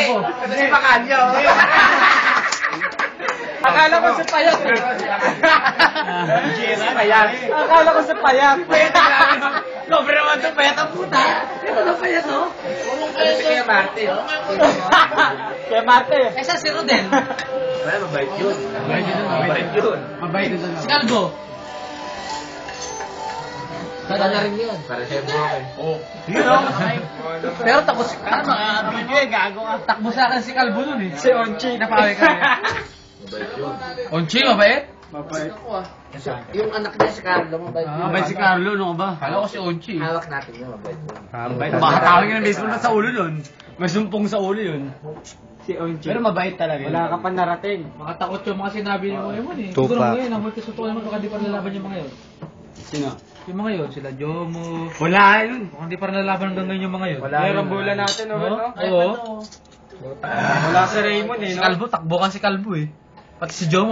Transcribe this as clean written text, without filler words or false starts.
Kalbo. Kasi si Bacanyo. Akala ko sa payat. Payat. Akala ko sa payat. Lobre naman ito, payat ang puta. Ito na payat, oh. Kasi si Kuya Marte, oh. Kaya Marte. Eh, sa si Rodel. Wala, mabait yun. Mabait yun. Mabait na lang. Si Calvo. Para na rin yun. Para siya mo ako eh. Oo. Pero takbo si Calvo. Gago ka. Takbo sa akin si Calvo nun eh. Si Onchi. Napawi ka. Mabait yun. Onchi, mabait? Mabait. Yung anak niya si Carlo, mabait yun. Mabait si Carlo, no ba? Kala ko si Onchi. Hawak natin yun, mabait yun. Mabait. Makatawag yun ng baseball na sa ulo nun. May sumpong sa ulo yun. Si Onchi. Pero mabait talaga. Wala ka pa narating. Makatakot yung mga sinabi ng mga yun eh. Tupa. Siguro ngayon, ang multi-suto naman baka di pa nalaban yung mga yun. Sino? Yung mga yun, sila Jomo. Wala yun. Baka di pa nalaban hanggang ngayon yung mga yun. Wala yung rambulan natin, no? Oo. Wala si Raymond eh, Si no? Calvo, takbo kan si Calvo eh. Pati si Jomo.